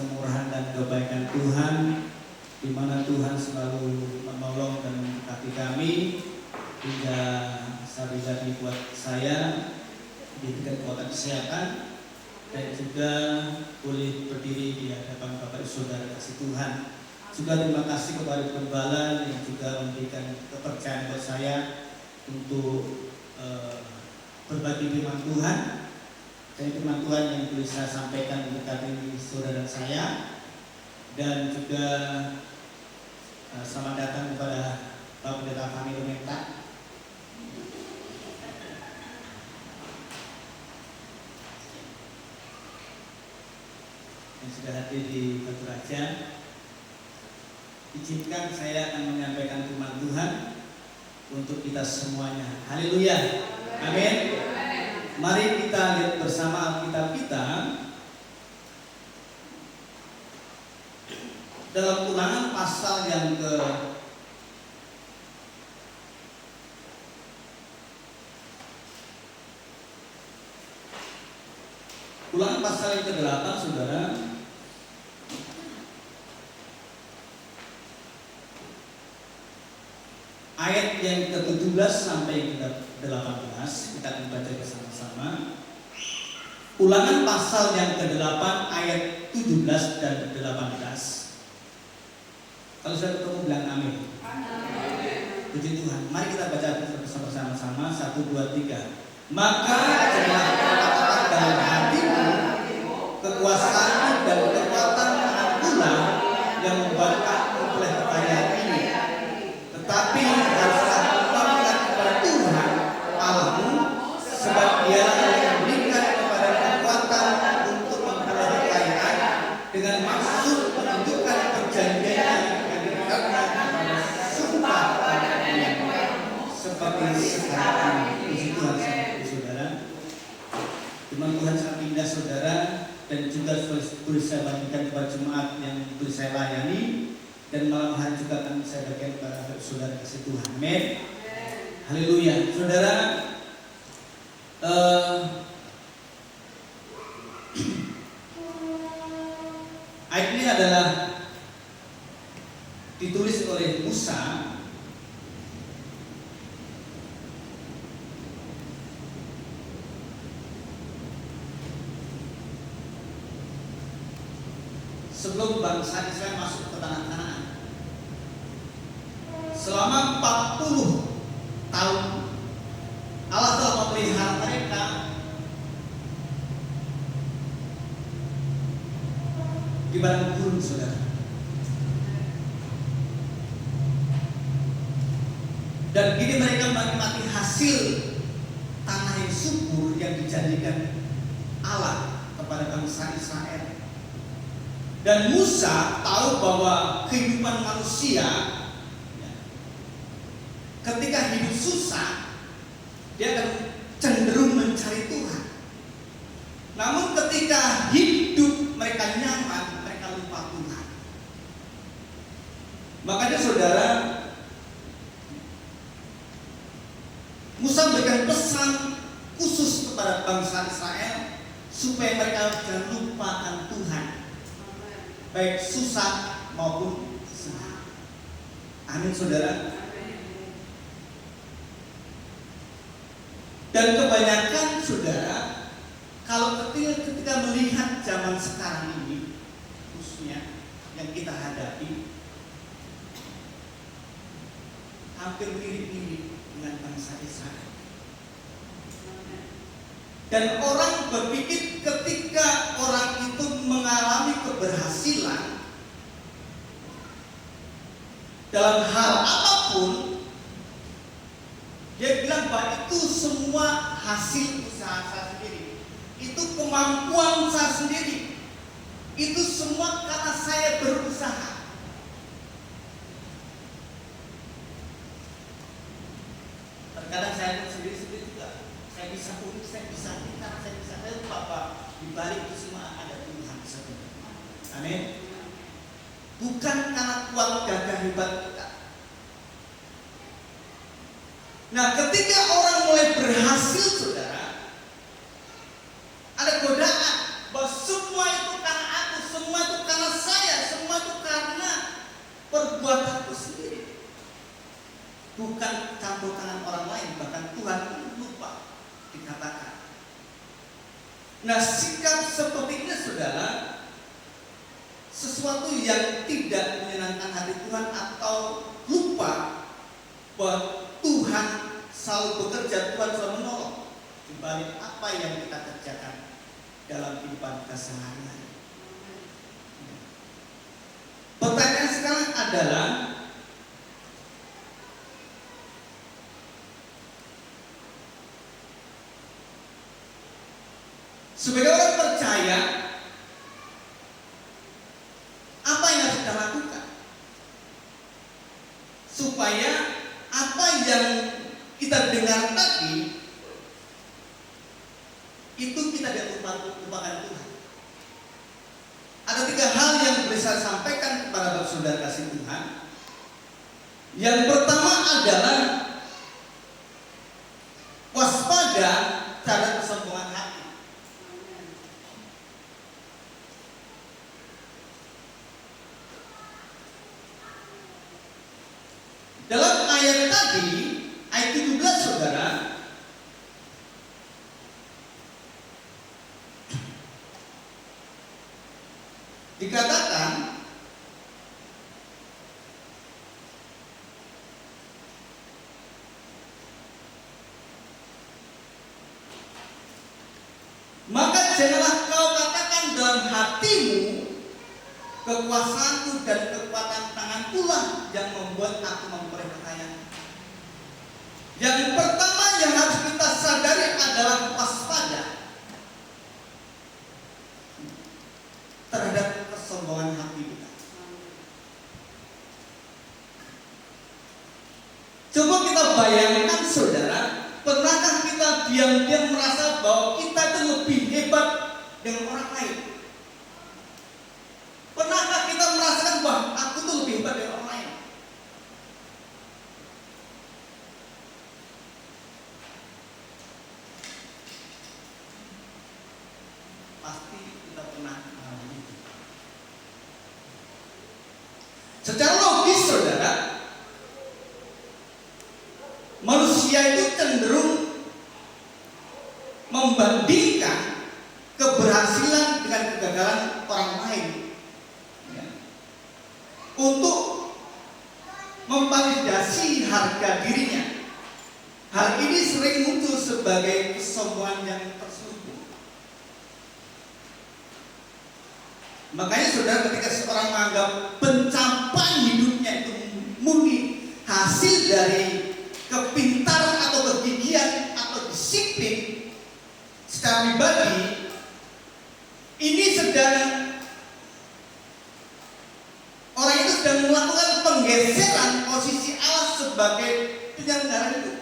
kemurahan dan kebaikan Tuhan, di mana Tuhan selalu menolong dan memberkati kami hingga bisa dibuat saya diberikan kekuatan kesehatan dan juga boleh berdiri di hadapan Bapak Saudara kasih Tuhan. Juga terima kasih kepada Gembala yang juga memberikan kepercayaan buat saya untuk berbagi firman Tuhan. Dan firman Tuhan yang boleh saya sampaikan memberkati saudara saya. Dan juga selamat datang kepada Bapak Pendeta Fahmi Lumenta yang sudah hadir di Batu Raja. Izinkan saya akan menyampaikan firman Tuhan untuk kita semuanya. Haleluya. Amin. Mari kita lihat bersama Alkitab kita dalam Ulangan pasal yang Ulangan pasal yang ke-8, saudara. Ayat yang ke-17 sampai ke-18 kita akan baca bersama-sama. Ulangan pasal yang ke-8 ayat 17 dan 18. Kalau sudah ketemu bilang amin. Amin. Puji Tuhan. Mari kita baca bersama-sama. 1, 2, 3. Maka janganlah katakan dalam hatimu kekuasaan dan kekuatan pula yang membuat aku oleh kekayaan ini, tetapi haruslah mengingat kepada Tuhan Allahmu, sebab Dialah yang memberikan kepada kekuatan untuk memperoleh kekayaan dengan maksud menunjukkan perjanjian yang diberikannya kepada sumpah yang seperti sekarang. Puji Tuhan, saudara. Firman Tuhan sangat indah, saudara, dan juga boleh saya bagikan kepada jemaat yang boleh saya layani, dan malam hari juga akan saya bagikan kepada saudara kasih Tuhan. Amin. Haleluya. Saudara, ayat ini adalah ditulis oleh Musa sebelum bangsa Israel masuk ke tanah Kanaan. Selama 40 tahun Allah telah memelihara mereka di padang gurun, saudara. Dan kini mereka menikmati hasil tanah yang subur yang dijanjikan Allah kepada bangsa Israel. Dan Musa tahu bahwa kehidupan manusia ketika hidup susah, dia akan cenderung mencari Tuhan. Namun ketika hidup mereka nyaman, mereka lupa Tuhan. Makanya saudara, Musa memberikan pesan khusus kepada bangsa Israel supaya mereka jangan lupakan Tuhan, baik susah maupun senang. Amin, saudara. Dan kebanyakan saudara, kalau ketika melihat zaman sekarang ini, khususnya yang kita hadapi, hampir mirip-mirip dengan bangsa Israel. Dan orang berpikir ketika orang itu mengalami keberhasilan dalam hal apapun, dia bilang bahwa itu semua hasil usaha saya sendiri, itu kemampuan saya sendiri, itu semua karena saya berusaha. Terkadang saya sendiri juga, saya bisa unik, saya bisa pintar, saya bisa apa. Di balik itu semua ada Tuhan sebenarnya. Amin. Bukan karena kuat gagah hebat kita. Nah, ketika orang mulai berhasil, saudara, ada godaan bahwa semua itu karena aku, semua itu karena perbuatanku sendiri, bukan campur tangan orang lain. Bahkan Tuhan lupa dikatakan. Nah, sikap seperti ini saudara, sesuatu yang tidak menyenangkan hati Tuhan, atau lupa bahwa Tuhan selalu bekerja, Tuhan selalu menolong di balik apa yang kita kerjakan dalam kehidupan kita sehari-hari. Pertanyaan sekarang adalah, sebagai orang percaya, apa yang harus kita lakukan supaya apa yang kita dengar tadi itu kita tidak lupakan Tuhan? Ada 3 hal yang bisa saya sampaikan kepada saudara kasih Tuhan. Yang pertama adalah waspada terhadap kesombongan hati. Dalam ayat tadi, ayat 17 saudara, dikatakan maka janganlah kau katakan dalam hatimu, kekuasaanku dan kekuatan tangankulah yang membuat aku memperoleh kekayaan. Yang pertama yang harus kita sadari adalah waspada terhadap kesombongan hati kita. Coba kita bayangkan saudara, pernahkah kita diam-diam merasa bahwa kita itu lebih hebat dengan orang lain? Pernahkah kita merasakan bahwa aku tuh lebih hebat dari orang lain? Pasti kita pernah mengalami itu. Secara logis saudara, manusia itu cenderung membandingkan keberhasilan dengan kegagalan orang lain, ya, untuk memvalidasi harga dirinya. Hal ini sering muncul sebagai kesombongan yang terselubung. Makanya saudara, ketika seorang menganggap pencapaian hidupnya itu murni hasil dari kepintaran atau kegigihan atau disiplin secara pribadi, ini orang itu sedang melakukan penggeseran posisi Allah sebagai penyelenggara hidup.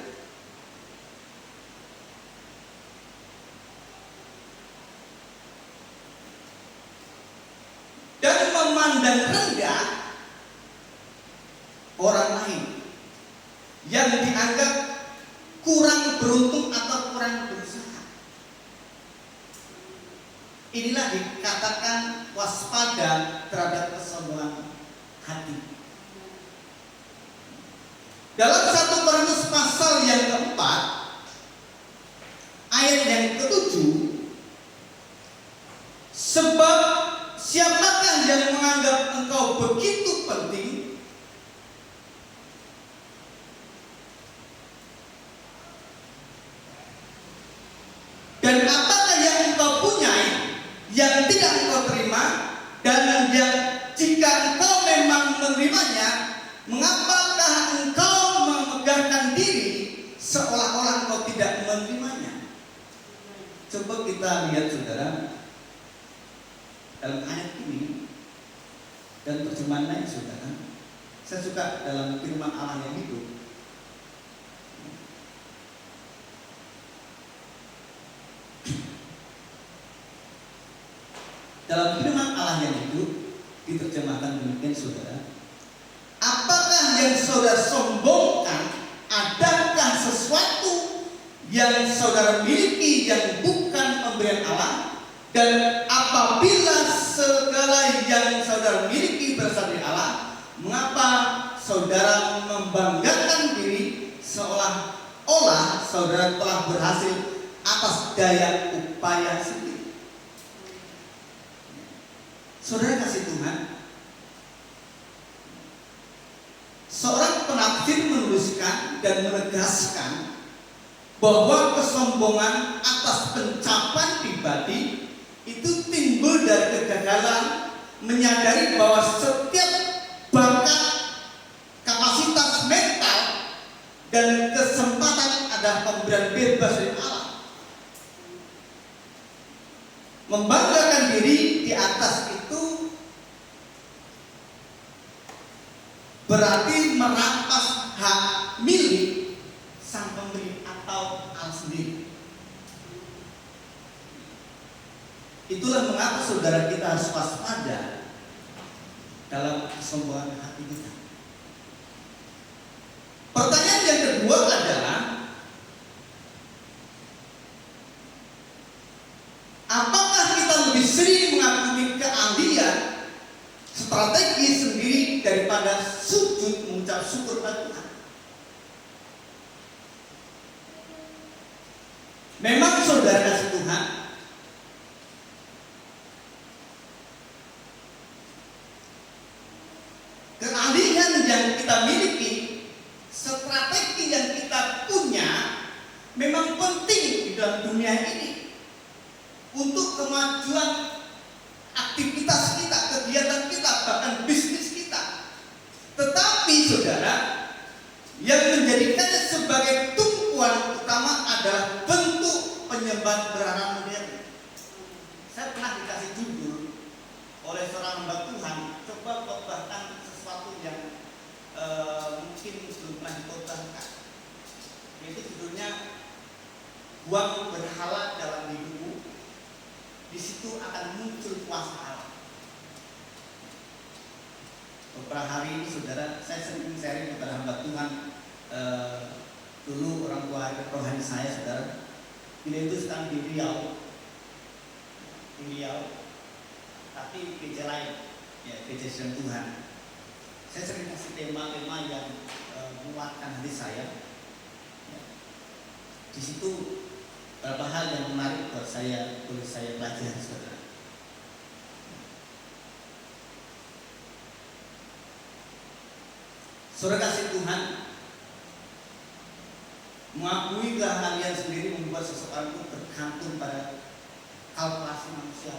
Dan memandang rendah orang lain yang dianggap kurang beruntung atau kurang berusaha. Inilah dikatakan waspada terhadap kesombongan hati. Dalam 1 Korintus pasal yang keempat, ayat yang ke-7, sebab siapakah yang menganggap engkau begitu penting dan apakah yang engkau punyai yang tidak engkau terima, dan yang jika engkau memang menerimanya, mengapakah engkau memegahkan diri seolah-olah engkau tidak menerimanya? Coba kita lihat saudara, dalam ayat ini dan terjemahan lain saudara, saya suka dalam firman Allah yang hidup. Dalam firman Allah yang hidup diterjemahkan demikian saudara, apakah yang saudara sombongkan? Adakah sesuatu yang saudara miliki yang bukan pemberian Allah? Dan apabila segala yang saudara miliki berasal dari Allah, mengapa saudara membanggakan diri seolah-olah saudara telah berhasil atas daya upaya sendiri. Saudara kasih Tuhan, seorang penafsir menuliskan dan menegaskan bahwa kesombongan atas pencapaian pribadi itu timbul dari kegagalan menyadari bahwa setiap bakat, kapasitas mental, dan kesempatan adalah pemberian bebas dari Allah. Membanggakan diri di atas itu berarti merampas hak milik sang pemberi atau Allah sendiri. Itulah mengapa saudara kita harus waspada dalam kesombongan hati kita. Pertanyaan yang kedua adalah, apakah kita lebih sering mengakui keahlian, strategi sendiri daripada sujud mengucap syukur pada Tuhan? Memang saudara kasih Tuhan, keahlian yang kita miliki, strategi yang kita punya memang penting di dalam dunia ini untuk kemajuan aktivitas kita, kegiatan kita, bahkan bisnis kita. Tetapi saudara, yang menjadikannya sebagai tumpuan utama adalah bentuk penyembahan berhala modern. Saya pernah dikasih judul oleh seorang hamba Tuhan, coba khotbahkan sesuatu yang mungkin belum pernah dikhotbahkan. Yaitu judulnya buang berhala dalam hidupmu, di situ akan muncul kuasa Allah. Beberapa hari ini saudara, saya sering sharing kepada hamba Tuhan. Dulu orang tua rohani saya saudara, ini itu sedang di Riau, tapi gereja lain, ya gereja Sedang Tuhan. Saya sering kasih tema-tema yang menguatkan hati saya. Ya. Di situ beberapa hal yang menarik buat saya, boleh saya pelajari saudara. Saudara kasih Tuhan, mengakui keahlian sendiri membuat seseorang itu bergantung pada kalkulasi manusia.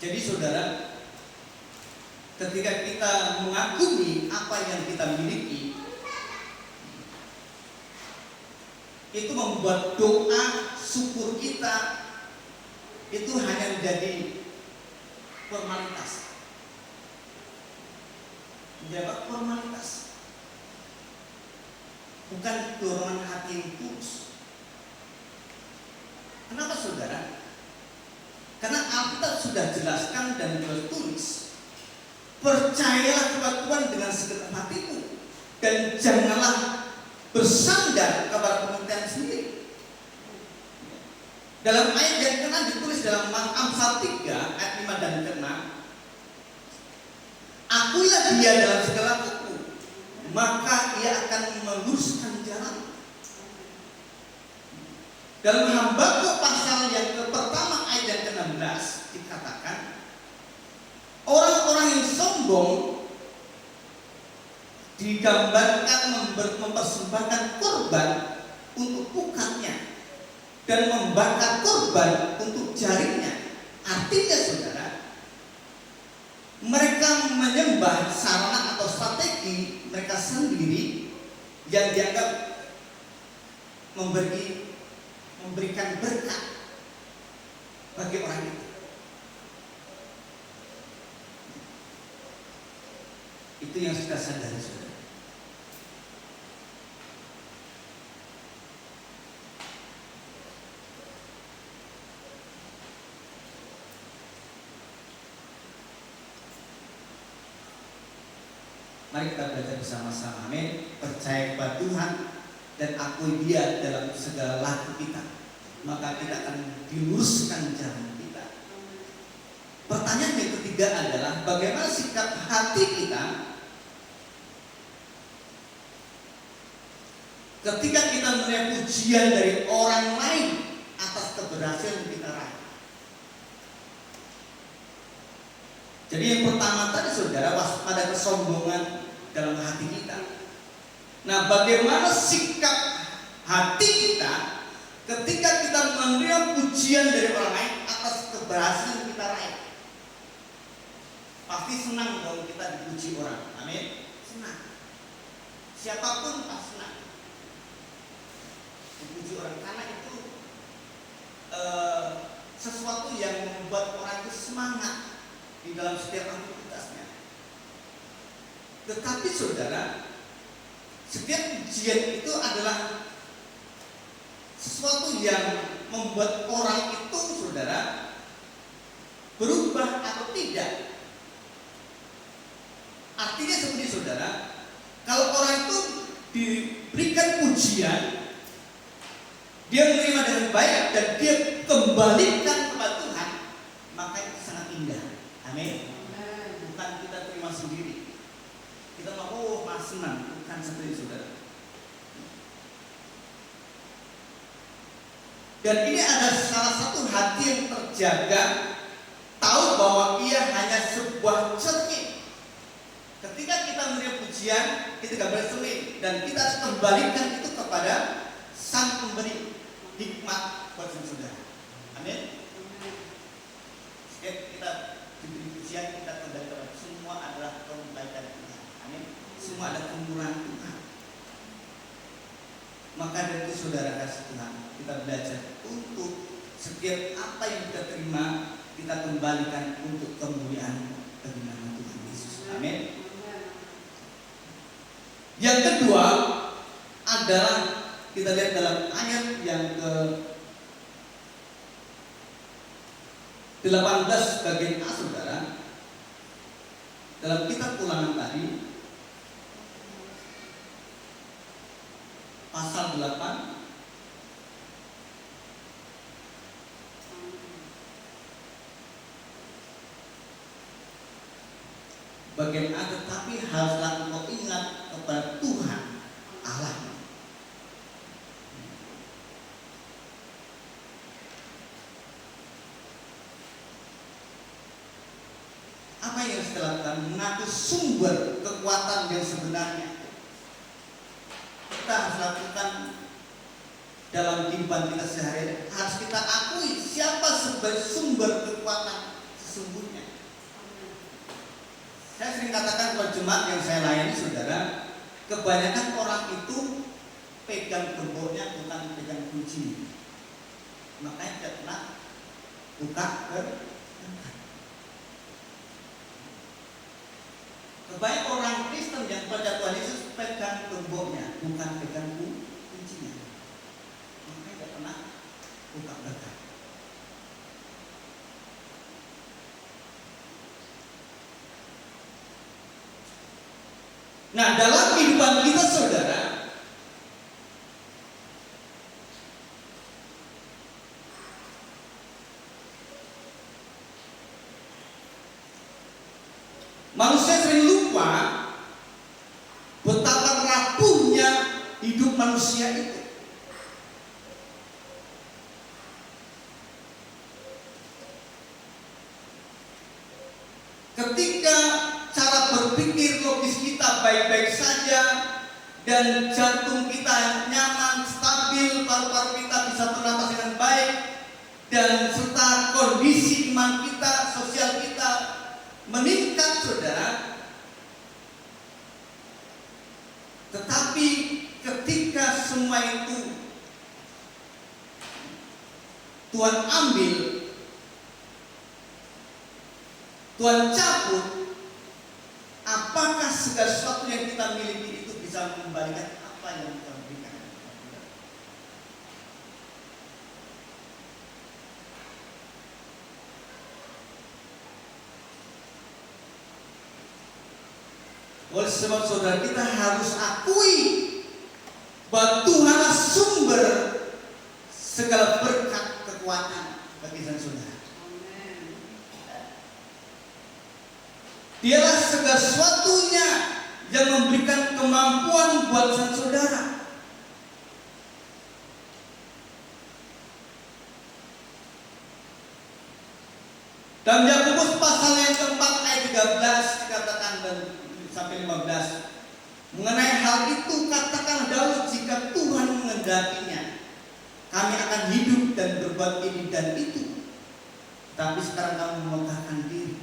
Jadi saudara, ketika kita mengakui apa yang kita miliki, itu membuat doa syukur kita itu hanya menjadi formalitas. Menjadi formalitas, bukan dorongan hati yang tulus. Kenapa saudara? Karena Alkitab sudah jelaskan dan tulis, percayalah kepada Tuhan dengan segenap hatimu dan janganlah bersandar kepada pengertian sendiri. Dalam ayat yang ke-6 ditulis dalam Amsal 3 ayat 5 dan ke-6, akuilah dia dalam segala hukum, maka ia akan meluruskan jalan. Dalam Habakuk pasal yang pertama ayat yang ke-16 dikatakan, orang-orang yang sombong digambarkan mempersembahkan korban untuk pukatnya dan membakar korban untuk jaringnya. Artinya saudara, mereka menyembah sarana atau strategi mereka sendiri yang dianggap memberikan berkat bagi orang itu. Itu yang kita sadari saudara. Mari kita belajar bersama-sama. Amin. Percaya kepada Tuhan dan akui Dia dalam segala laku kita, maka kita akan diluruskan jalan kita. Pertanyaan yang ketiga ketiga adalah bagaimana sikap hati kita ketika kita menerima pujian dari orang lain atas keberhasilan yang kita raih. Jadi yang pertama tadi saudara, waspada kesombongan dalam hati kita. Nah, bagaimana sikap hati kita ketika kita menerima pujian dari orang lain atas keberhasilan yang kita raih? Pasti senang dong kita dipuji orang. Amin. Senang. Siapapun pasti senang dipuji orang, karena itu sesuatu yang membuat orang itu semangat di dalam setiap aktivitasnya. Tetapi saudara, setiap pujian itu adalah sesuatu yang membuat orang itu saudara berubah atau tidak. Artinya seperti saudara, kalau orang itu diberikan pujian, dia menerima dengan baik dan dia kembalikan kepada Tuhan, maka itu sangat indah. Amin. Bukan kita terima sendiri. Kita mau mas senang, bukan seperti saudara. Dan ini ada salah satu hati yang terjaga, tahu bahwa ia hanya sebuah cermin. Ketika kita menerima pujian, kita gak boleh seling, dan kita harus kembalikan itu kepada Sang Pemberi hikmat buat saudara. Amin. Setiap kita diberi pujian, kita kembali kepada semua adalah kebaikan Tuhan. Amin. Semua adalah kemurahan Tuhan. Maka dari itu saudara kasih Tuhan, kita belajar untuk setiap apa yang kita terima, kita kembalikan untuk kemuliaan bagi nama Tuhan Yesus. Amin. Yang kedua adalah kita lihat dalam ayat yang ke-18 bagian A saudara, dalam kitab Ulangan tadi pasal 8 bagian A, tetapi haruslah engkau ingat kepada Tuhan Allah. Apa yang harus kita lakukan? Mengaku sumber kekuatan yang sebenarnya. Kita harus lakukan dalam kehidupan kita sehari-hari. Harus kita akui siapa sebagai sumber kekuatan sesungguhnya. Saya sering katakan kepada jemaat yang saya layani saudara, kebanyakan orang itu pegang gemboknya bukan pegang kunci. Makanya tidak pernah buka kebanyakan orang Kristen yang percaya Tuhan Yesus pegang gemboknya bukan pegang kuncinya. Makanya tidak pernah buka berkat. Nah, dalam kehidupan kita saudara, manusia sering lupa betapa rapuhnya hidup manusia itu. Ketika cara berpikir logis kita baik-baik saja dan jantung kita nyaman, stabil, paru-paru kita bisa bernapas dengan baik, dan serta kondisi iman kita, sosial kita meningkat saudara. Tetapi ketika semua itu Tuhan ambil, Tuhan cabut, apakah segala sesuatu yang kita miliki itu bisa mengembalikan apa yang kita berikan? Oleh sebab saudara, kita harus akui bahwa Tuhanlah sumber segala berkat kekuatan bagi saudara. Dialah segala sesuatunya yang memberikan kemampuan buat saudara. Dalam Yakobus pasal yang keempat ayat 13 dikatakan dan sampai 15 mengenai hal itu, katakan Daud, jika Tuhan menghendakinya, kami akan hidup dan berbuat ini dan itu. Tapi sekarang kamu memegahkan diri.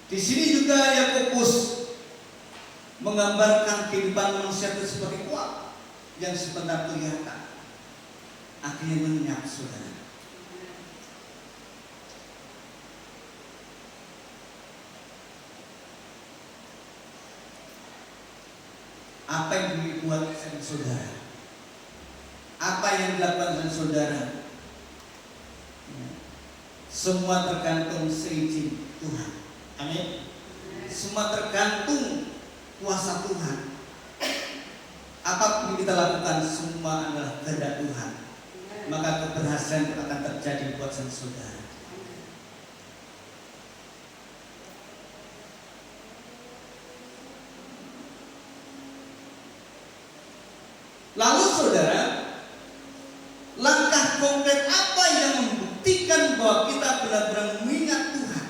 Di sini juga Yakobus menggambarkan kehidupan manusia itu seperti uap yang sebentar kelihatan, akhirnya menyenyak, saudara. Apa yang dibuat dengan saudara? Apa yang dilakukan dengan saudara? Semua tergantung seizin Tuhan. Amin. Semua tergantung kuasa Tuhan. Apapun yang kita lakukan, semua adalah kehendak Tuhan. Maka keberhasilan akan terjadi buat saudara. Lalu saudara, langkah konkret apa yang membuktikan bahwa kita benar-benar mengingat Tuhan?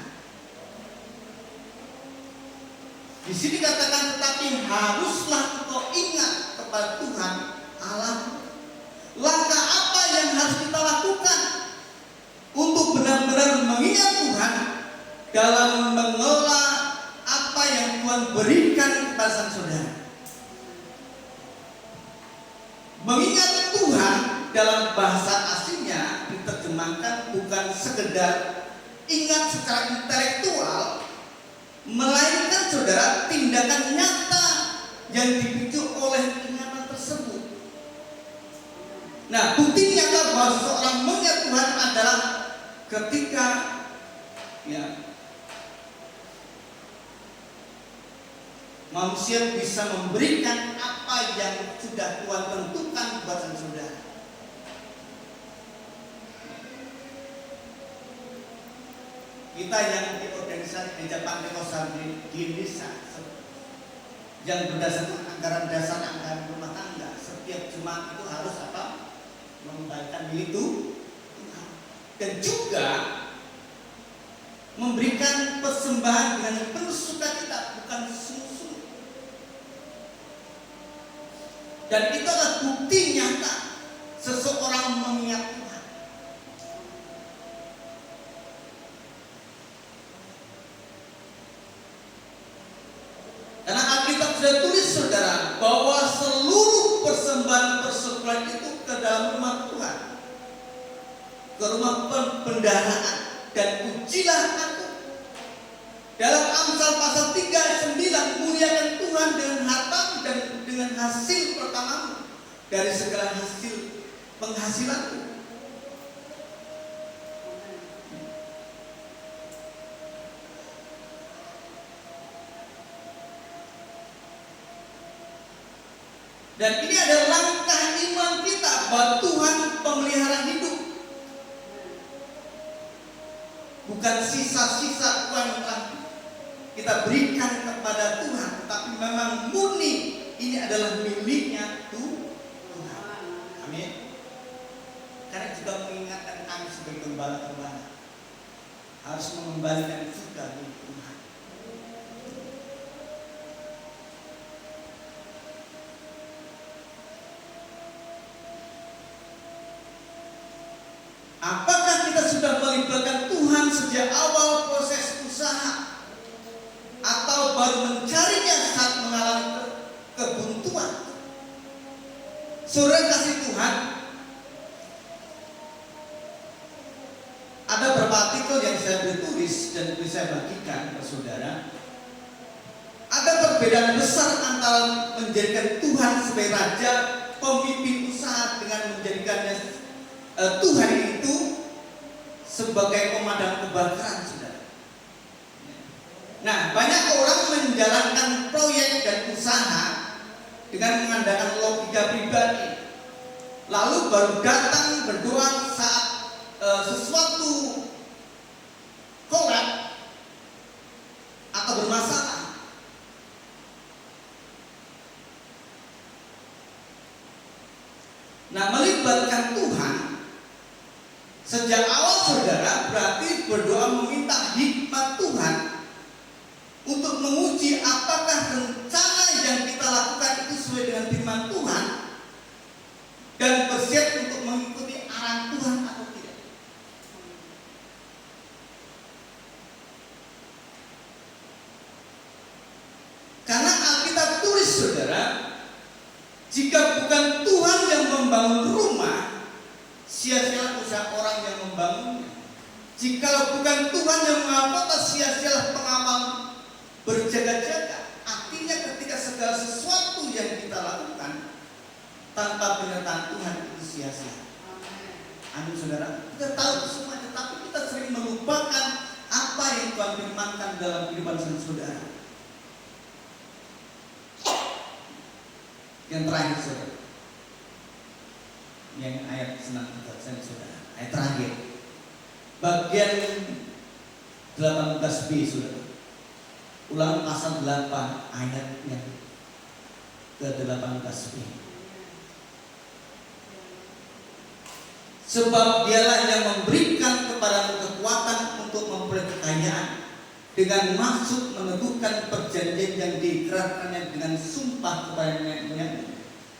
Di sini katakan, tetapi haruslah engkau ingat kepada Tuhan Allah. Langkah apa yang harus kita lakukan untuk benar-benar mengingat Tuhan dalam mengelola apa yang Tuhan berikan kepada saudara? Mengingat Tuhan dalam bahasa aslinya diterjemahkan bukan sekedar ingat secara intelektual, melainkan saudara tindakan nyata yang dipicu oleh ingatan tersebut. Nah, bukti nyata bahwa seorang mengingat Tuhan adalah ketika manusia bisa memberikan apa yang sudah Tuhan tentukan buat saudara. Kita yang di organisasi gereja Pantekosta di Indonesia, yang berdasarkan anggaran dasar, anggaran rumah tangga, setiap jemaat itu harus apa? Mengembalikan diri itu dan juga memberikan persembahan dengan penuh sukacita, bukan sungguh-sungguh. Dan itu adalah bukti nyata seseorang mengingat Tuhan. Karena Alkitab sudah tulis saudara bahwa seluruh persembahan persekutuan itu ke dalam rumah Tuhan, ke rumah pembendaharaan, dan ujilah aku. Dalam Amsal pasal 3 ayat 9, muliakan Tuhan dengan hartamu dan dengan hasil pertamamu dari segala hasil penghasilanmu. Dan ini adalah langkah iman kita bahwa Tuhan pemelihara hidup, bukan sisa-sisa uang yang telah kita berikan kepada Tuhan, tetapi memang murni ini adalah miliknya Tuhan. Amin. Karena juga mengingatkan kami sebagai gembala-gembala harus mengembalikan juga milik Tuhan. Apakah kita sudah melibatkan Tuhan sejak awal proses usaha, atau baru mencarinya saat mengalami kebuntuan? Saudara kasih Tuhan, ada beberapa artikel yang saya tulis dan bisa bagikan ke saudara. Ada perbedaan besar antara menjadikan Tuhan sebagai raja, pemimpin usaha, dengan menjadikannya Tuhan itu sebagai pemadam kebakaran, saudara. Nah, banyak orang menjalankan proyek dan usaha dengan mengandalkan logika pribadi, lalu baru datang berdoa saat sesuatu kolab atau bermasalah. Nah, melibatkan Tuhan sejak awal saudara berarti berdoa meminta hikmat Tuhan untuk menguji apakah rencana yang kita lakukan itu sesuai dengan firman Tuhan dan bersiap untuk mengikuti arahan Tuhan atau tidak. Karena Alkitab tulis saudara, jika bukan Tuhan yang membangun rumah, sia-sia usaha orang yang membangunnya. Jika bukan Tuhan yang mengawal, sia-sia pengawal berjaga-jaga. Artinya ketika segala sesuatu yang kita lakukan tanpa penyertaan Tuhan itu sia-sia. Amin saudara. Kita tahu semua, tetapi kita sering melupakan apa yang Tuhan firmankan dalam kehidupan saudara. Yang terakhir saudara, yang ayat senang kita saudara, ayat terakhir, bagian 18b saudara, Ulangan pasal 8 ayat yang ke-18b. Sebab dialah yang memberikan kepada kekuatan untuk memperoleh kekayaan dengan maksud meneguhkan perjanjian yang diikrarkannya dengan sumpah kepada nenek moyang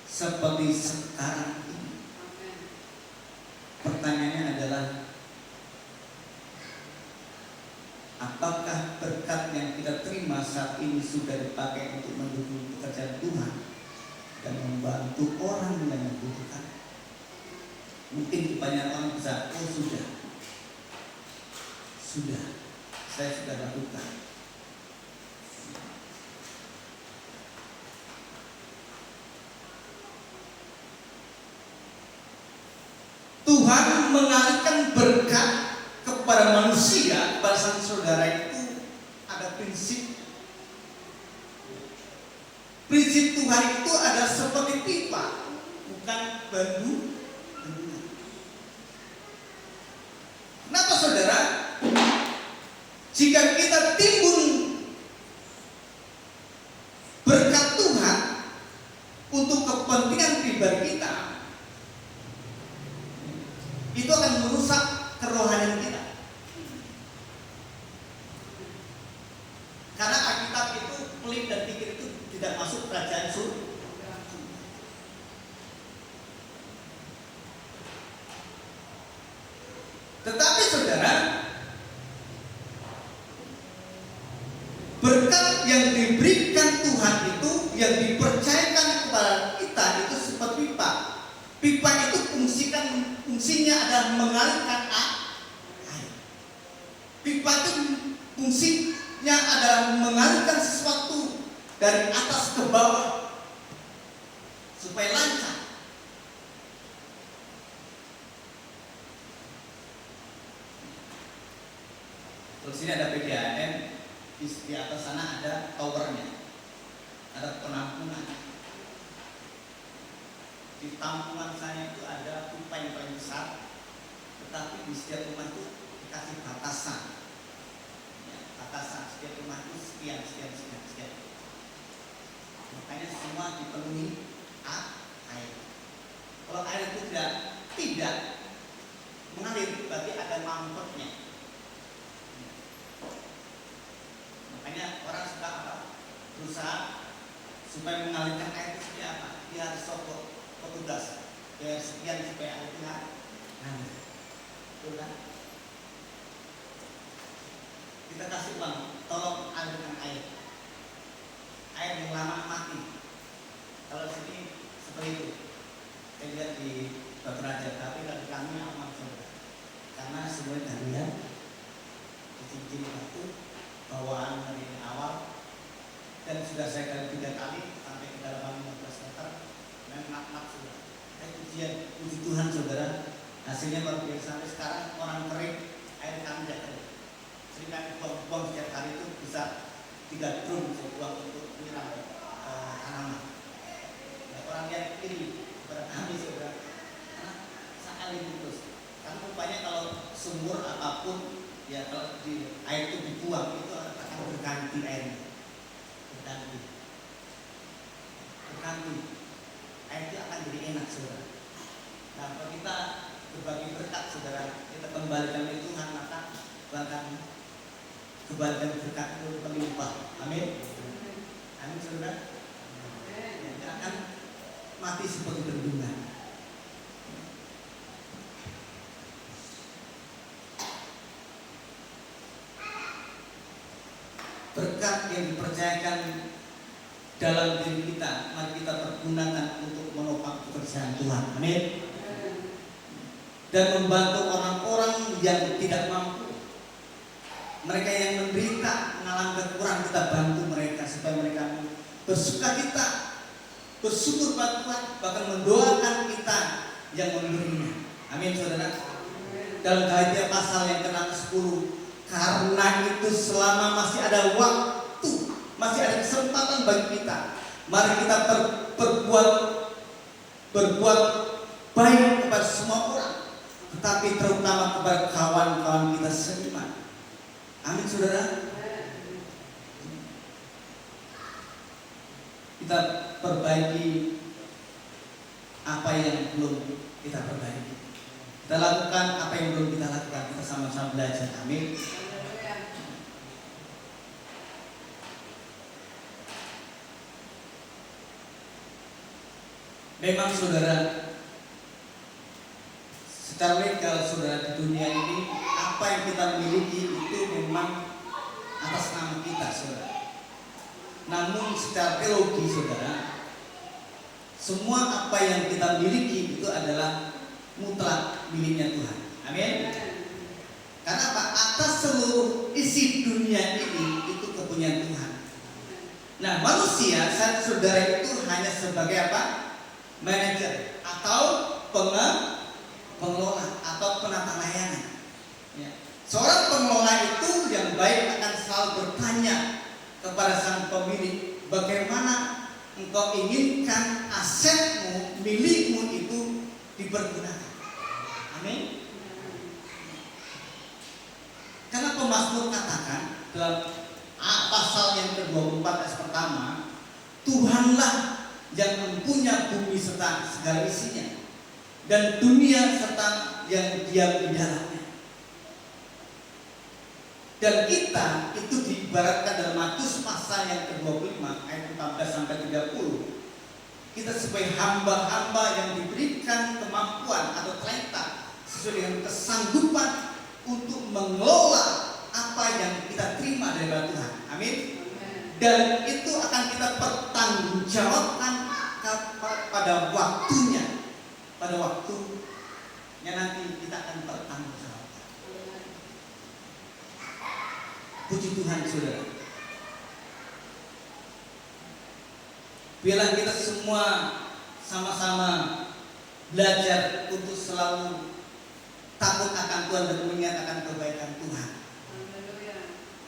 seperti sekarang ini. Pertanyaannya adalah, apakah berkat yang kita terima saat ini sudah dipakai untuk mendukung pekerjaan Tuhan dan membantu orang yang membutuhkan? Mungkin kebanyakan orang bisa, oh sudah, saya sudah lakukan. Tuhan mengalihkan berkat kepada manusia, kepada sang saudara itu ada prinsip. Prinsip Tuhan itu adalah seperti pipa, bukan bambu. Kenapa saudara? Jika kita timbun berkat Tuhan untuk kepentingan pribadi kita, itu akan merusak kerohanian kita. Karena Alkitab itu pelit dan pikir itu tidak masuk kerajaan surga. Tetapi saudara, berkat yang diberikan Tuhan itu, yang dipercayakan kepada kita itu seperti pipa. Pipa itu fungsinya adalah mengalirkan air. Pipa itu fungsinya adalah mengalirkan sesuatu dari atas ke bawah supaya lancar. Terus sini ada PDAM, di atas sana ada towernya, ada penampungan. Di tampungan sana itu ada pipa yang paling besar, tetapi di setiap rumah itu dikasih batasan. Ya, batasan setiap rumah itu sekian. Makanya semua dipenuhi air. Kalau air itu tidak mengalir, berarti ada mampetnya. Makanya orang suka apa? Berusaha supaya mengalirkan air itu seperti apa? Dia harus sokok petugas, dia sekian supaya air itu ngalir. Betul kan? Kita kasih uang, tolong alirkan air. Air yang lama mati. Kalau sini seperti itu. Saya lihat di Raja, tapi dari kami aman saudara. Karena semuanya harian, cincin batu, bawaan dari awal, dan sudah saya kali 3 kali sampai ke dalam 15 meter, memang mak sudah. Puji Tuhan saudara, hasilnya luar biasa. Sampai sekarang orang kering, air kami tidak kering. Sering kami buang setiap hari itu bisa 3 drum saya buang untuk menyiram tanaman. Ya, orang yang iri kepada kami saudara, mengalir terus. Karena rupanya kalau sumur apapun ya kalau di air itu dibuang itu akan berganti airnya, berganti. Air itu akan jadi enak, saudara. Nah, kalau kita berbagi berkat, saudara, kita kembalikan itu Tuhan, maka bahkan kembalikan berkat itu melimpah. Amin. Amin, saudara. Kita akan mati seperti bendungan. Berkat yang dipercayakan dalam diri kita, mari kita pergunakan untuk menopang pekerjaan Tuhan. Amin. Dan membantu orang-orang yang tidak mampu. Mereka yang menderita, mengalami kekurangan, kita bantu mereka supaya mereka bersukacita, bersyukur pada Tuhan, bahkan mendoakan kita yang memberinya. Amin, saudara. Dalam Galatia pasal yang ke-10, karena itu selama masih ada waktu, masih ada kesempatan bagi kita, mari kita berbuat baik kepada semua orang, tetapi terutama kepada kawan-kawan kita seiman. Amin, saudara. Kita perbaiki apa yang belum kita perbaiki. Kita lakukan apa yang belum kita lakukan. Kita sama-sama belajar. Amin. Memang saudara, secara legal saudara, di dunia ini apa yang kita miliki itu memang atas nama kita, saudara. Namun secara teologi, saudara, semua apa yang kita miliki itu adalah mutlak miliknya Tuhan. Amin. Karena apa? Atas seluruh isi dunia ini itu kepunyaan Tuhan. Nah, manusia, saudara, itu hanya sebagai apa? Manajer atau pengelola atau penata layanan. Ya. Seorang pengelola itu yang baik akan selalu bertanya kepada sang pemilik, bagaimana engkau inginkan asetmu, milikmu itu dipergunakan. Amin. Karena pemazmur katakan dalam pasal yang ke-24 ayat pertama, Tuhanlah yang mempunyai bumi serta segala isinya, dan dunia serta yang diam di dalamnya. Dan kita itu diibaratkan dalam Matius pasal yang ke-25 ayat 14 sampai 30. Kita sebagai hamba-hamba yang diberikan kemampuan atau talenta sesuai dengan kesanggupan untuk mengelola apa yang kita terima dari Tuhan. Amin. Dan itu akan kita pertanggungjawabkan pada waktunya. Pada waktunya nanti kita akan bertanggungjawab. Puji Tuhan, saudara. Biarlah kita semua sama-sama belajar untuk selalu takut akan Tuhan dan mengingat akan kebaikan Tuhan.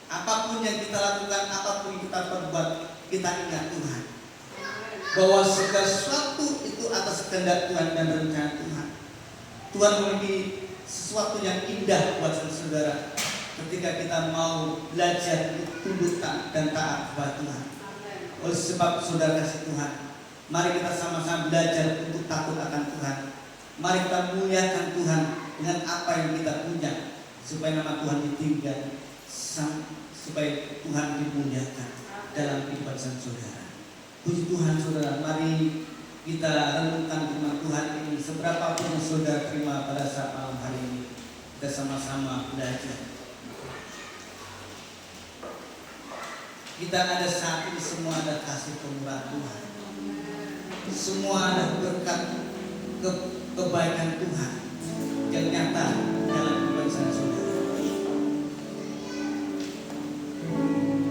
Apapun yang kita lakukan, apapun yang kita perbuat, kita ingat Tuhan. Bahwa segala sesuatu itu atas kehendak Tuhan dan rencana Tuhan. Tuhan memiliki sesuatu yang indah buat saudara ketika kita mau belajar untuk tunduk dan taat kepada Tuhan. Oleh sebab saudara kasih Tuhan, mari kita sama-sama belajar untuk takut akan Tuhan. Mari kita muliakan Tuhan dengan apa yang kita punya, supaya nama Tuhan ditinggikan, supaya Tuhan dimuliakan dalam kehidupan saudara. Puji Tuhan, saudara. Mari kita renungkan firman Tuhan ini. Seberapa pun saudara terima pada saat malam hari ini, kita sama-sama belajar. Kita ada saat ini semua ada kasih pemurah Tuhan. Semua ada berkat kebaikan Tuhan yang nyata dalam kehidupan saudara.